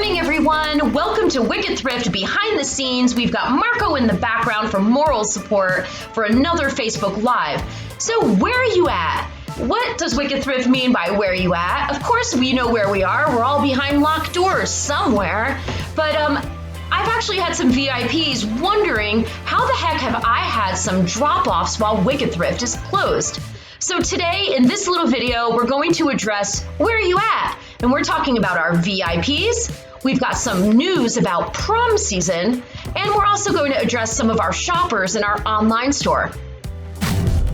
morning, everyone. Welcome to Wicked Thrift Behind the Scenes. We've got Marco in the background for moral support for another Facebook Live. So where are you at? What does Wicked Thrift mean by where are you at? Of course, we know where we are. We're all behind locked doors somewhere. But I've actually had some VIPs wondering how the heck have I had some drop-offs while Wicked Thrift is closed? So today, in this little video, we're going to address where are you at? And we're talking about our VIPs. We've got some news about prom season, and we're also going to address some of our shoppers in our online store.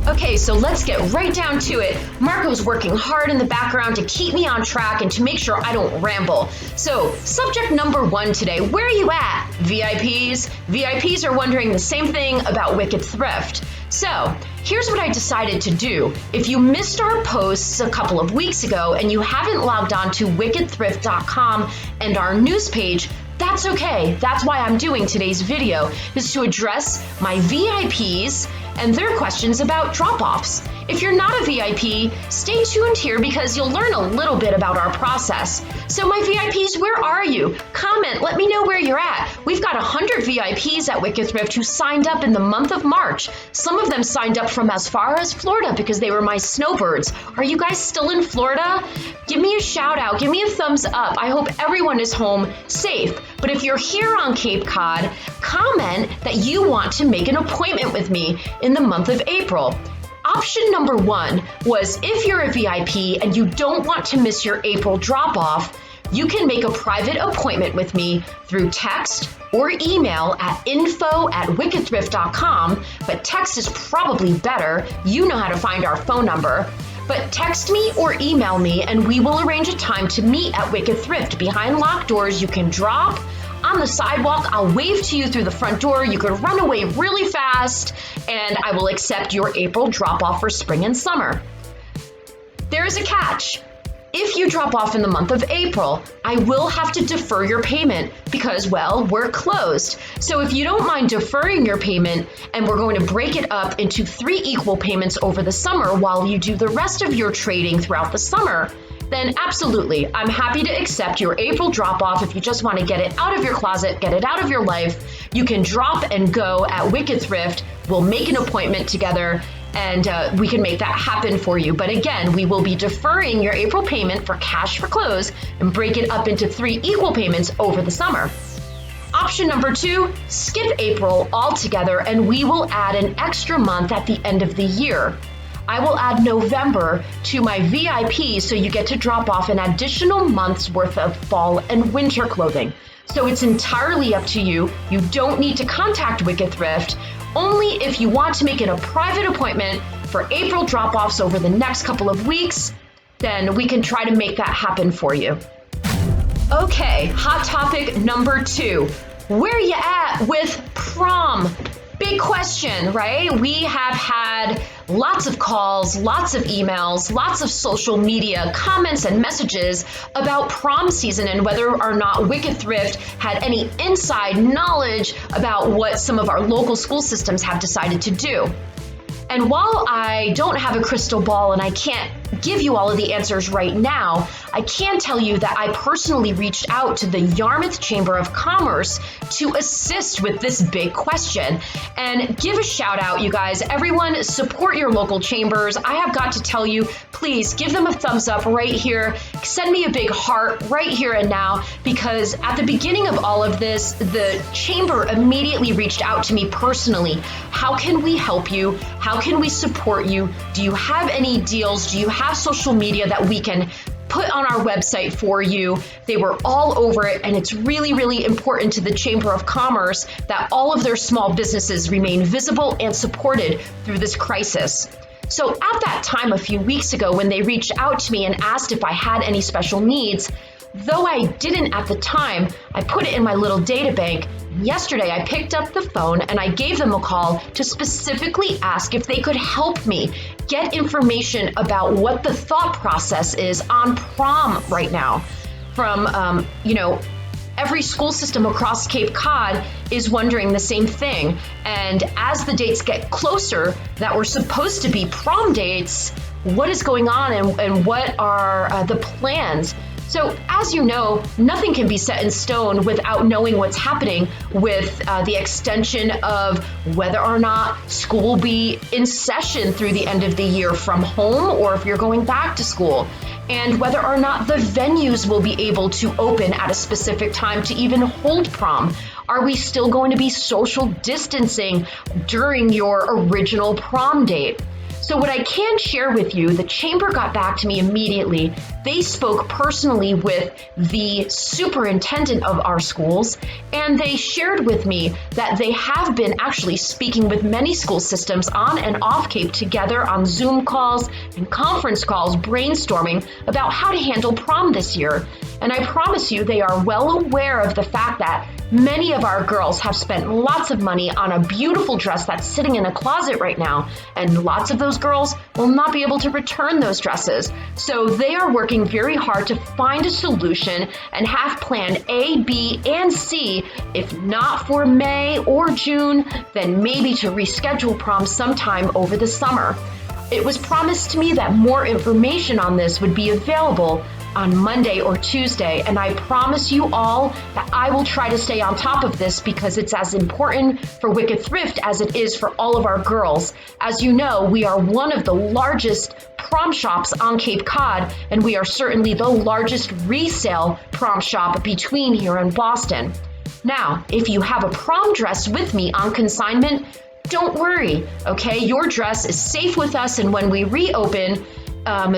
Okay, so let's get right down to it. Marco's working hard in the background to keep me on track and to make sure I don't ramble. So, subject number one today, where are you at, VIPs? VIPs are wondering the same thing about Wicked Thrift. So, here's what I decided to do. If you missed our posts a couple of weeks ago and you haven't logged on to wickedthrift.com and our news page, that's okay. That's why I'm doing today's video, is to address my VIPs and their questions about drop-offs. If you're not a VIP, stay tuned here because you'll learn a little bit about our process. So my VIPs, where are you? Comment, let me know where you're at. We've got 100 VIPs at Wicked Thrift who signed up in the month of March. Some of them signed up from as far as Florida because they were my snowbirds. Are you guys still in Florida? Give me a shout out, give me a thumbs up. I hope everyone is home safe. But if you're here on Cape Cod, comment that you want to make an appointment with me in the month of April. Option number one was if you're a VIP and you don't want to miss your April drop-off, you can make a private appointment with me through text or email at info@wickedthrift.com, but text is probably better. You know how to find our phone number. But text me or email me and we will arrange a time to meet at Wicked Thrift. Behind locked doors, you can drop on the sidewalk. I'll wave to you through the front door. You could run away really fast and I will accept your April drop-off for spring and summer. There is a catch. If you drop off in the month of April, I will have to defer your payment because, well, we're closed. So if you don't mind deferring your payment and we're going to break it up into 3 equal payments over the summer while you do the rest of your trading throughout the summer, then absolutely, I'm happy to accept your April drop-off. If you just want to get it out of your closet, get it out of your life, you can drop and go at Wicked Thrift. We'll make an appointment together and we can make that happen for you. But again, we will be deferring your April payment for cash for close and break it up into 3 equal payments over the summer. Option number 2, skip April altogether and we will add an extra month at the end of the year. I will add November to my VIP so you get to drop off an additional month's worth of fall and winter clothing. So it's entirely up to you. You don't need to contact Wicked Thrift. Only if you want to make it a private appointment for April drop-offs over the next couple of weeks, then we can try to make that happen for you. Okay, hot topic number 2. Where are you at with prom? Big question, right? We have had lots of calls, lots of emails, lots of social media comments and messages about prom season and whether or not Wicked Thrift had any inside knowledge about what some of our local school systems have decided to do. And while I don't have a crystal ball and I can't give you all of the answers right now, I can tell you that I personally reached out to the Yarmouth Chamber of Commerce to assist with this big question. And give a shout out, you guys. Everyone, support your local chambers. I have got to tell you, please give them a thumbs up right here. Send me a big heart right here and now, because at the beginning of all of this, the chamber immediately reached out to me personally. How can we help you? How can we support you? Do you have any deals? Do you have social media that we can put on our website for you? They were all over it, and it's really, really important to the Chamber of Commerce that all of their small businesses remain visible and supported through this crisis. So at that time a few weeks ago when they reached out to me and asked if I had any special needs, though I didn't at the time, I put it in my little data bank. Yesterday, I picked up the phone and I gave them a call to specifically ask if they could help me get information about what the thought process is on prom right now. From, every school system across Cape Cod is wondering the same thing. And as the dates get closer that were supposed to be prom dates, what is going on and what are the plans? So, as you know, nothing can be set in stone without knowing what's happening with the extension of whether or not school will be in session through the end of the year from home, or if you're going back to school, and whether or not the venues will be able to open at a specific time to even hold prom. Are we still going to be social distancing during your original prom date? So what I can share with you, the chamber got back to me immediately. They spoke personally with the superintendent of our schools, and they shared with me that they have been actually speaking with many school systems on and off Cape together on Zoom calls and conference calls, brainstorming about how to handle prom this year. And I promise you, they are well aware of the fact that many of our girls have spent lots of money on a beautiful dress that's sitting in a closet right now, and lots of those girls will not be able to return those dresses. So they are working very hard to find a solution and have plan A, B, and C. If not for May or June, then maybe to reschedule prom sometime over the summer. It was promised to me that more information on this would be available on Monday or Tuesday, and I promise you all that I will try to stay on top of this because it's as important for Wicked Thrift as it is for all of our girls. As you know, we are one of the largest prom shops on Cape Cod, and we are certainly the largest resale prom shop between here and Boston. Now, if you have a prom dress with me on consignment, don't worry, okay? Your dress is safe with us, and when we reopen,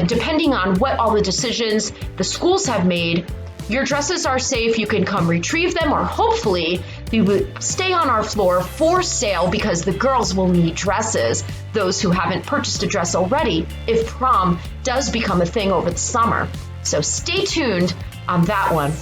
depending on what all the decisions the schools have made, your dresses are safe. You can come retrieve them, or hopefully they will stay on our floor for sale because the girls will need dresses, those who haven't purchased a dress already, if prom does become a thing over the summer. So stay tuned on that one.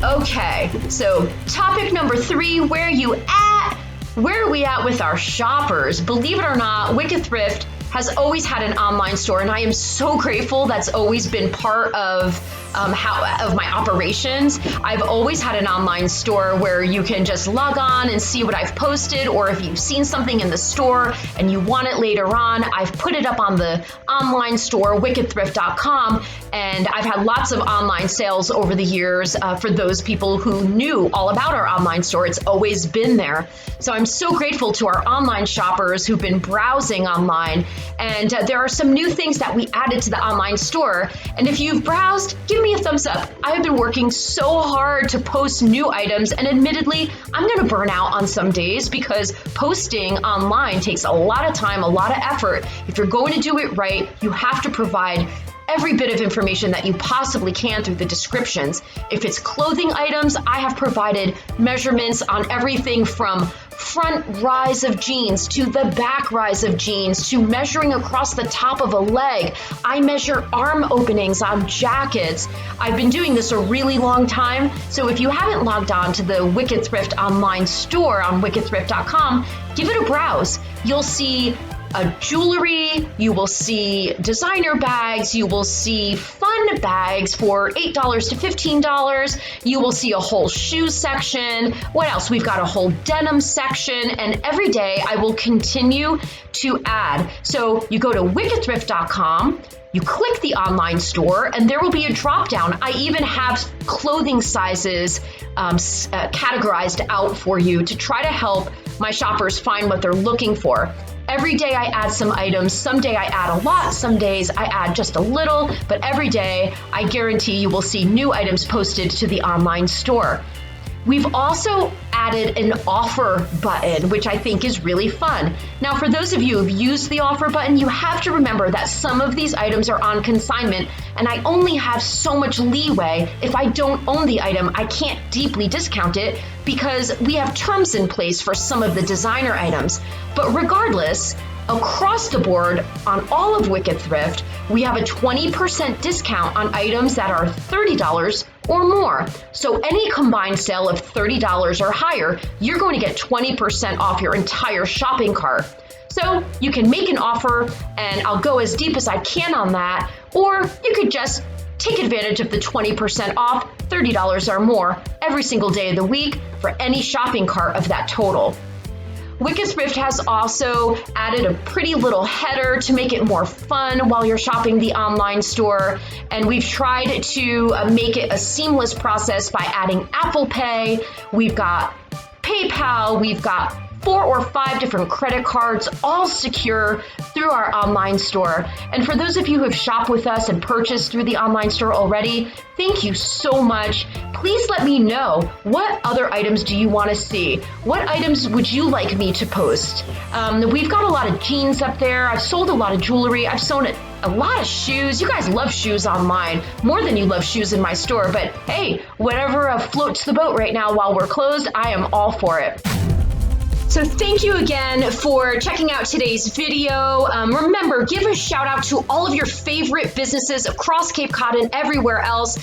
Okay, so topic number 3, where are you at? Where are we at with our shoppers? Believe it or not, Wicked Thrift has always had an online store, and I am so grateful. That's always been part of my operations. I've always had an online store where you can just log on and see what I've posted, or if you've seen something in the store and you want it later on, I've put it up on the online store, wickedthrift.com, and I've had lots of online sales over the years for those people who knew all about our online store. It's always been there. So I'm so grateful to our online shoppers who've been browsing online. And there are some new things that we added to the online store. And if you've browsed, give me a thumbs up. I have been working so hard to post new items, and admittedly, I'm going to burn out on some days because posting online takes a lot of time, a lot of effort. If you're going to do it right, you have to provide every bit of information that you possibly can through the descriptions. If it's clothing items, I have provided measurements on everything from front rise of jeans to the back rise of jeans to measuring across the top of a leg. I measure arm openings on jackets. I've been doing this a really long time, so if you haven't logged on to the Wicked Thrift online store on wickedthrift.com, give it a browse. You'll see jewelry, you will see designer bags, you will see fun bags for $8 to $15, you will see a whole shoe section. What else? We've got a whole denim section, and every day I will continue to add. So you go to wickedthrift.com, you click the online store, and there will be a drop down. I even have clothing sizes categorized out for you to try to help my shoppers find what they're looking for. Every day I add some items. Some day I add a lot, some days I add just a little, but every day I guarantee you will see new items posted to the online store. We've also added an offer button, which I think is really fun. Now, for those of you who've used the offer button, you have to remember that some of these items are on consignment, and I only have so much leeway. If I don't own the item, I can't deeply discount it because we have terms in place for some of the designer items. But regardless, across the board on all of Wicked Thrift, we have a 20% discount on items that are $30 or more. So any combined sale of $30 or higher, you're going to get 20% off your entire shopping cart. So you can make an offer, and I'll go as deep as I can on that, or you could just take advantage of the 20% off, $30 or more, every single day of the week for any shopping cart of that total. Wicked Thrift has also added a pretty little header to make it more fun while you're shopping the online store. And we've tried to make it a seamless process by adding Apple Pay. We've got PayPal, we've got 4 or 5 different credit cards, all secure through our online store. And for those of you who have shopped with us and purchased through the online store already, thank you so much. Please let me know, what other items do you want to see? What items would you like me to post? We've got a lot of jeans up there. I've sold a lot of jewelry. I've sold a lot of shoes. You guys love shoes online more than you love shoes in my store. But hey, whatever floats the boat right now while we're closed, I am all for it. So thank you again for checking out today's video. Remember, give a shout out to all of your favorite businesses across Cape Cod and everywhere else.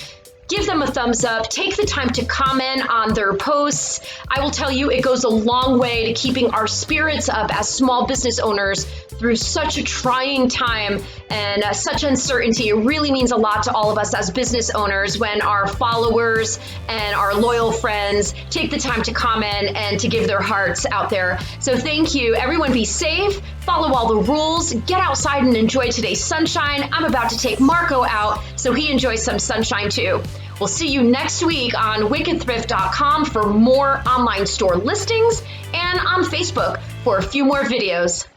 Give them a thumbs up. Take the time to comment on their posts. I will tell you, it goes a long way to keeping our spirits up as small business owners through such a trying time and such uncertainty. It really means a lot to all of us as business owners when our followers and our loyal friends take the time to comment and to give their hearts out there. So thank you. Everyone be safe, follow all the rules, get outside and enjoy today's sunshine. I'm about to take Marco out so he enjoys some sunshine too. We'll see you next week on wickedthrift.com for more online store listings and on Facebook for a few more videos.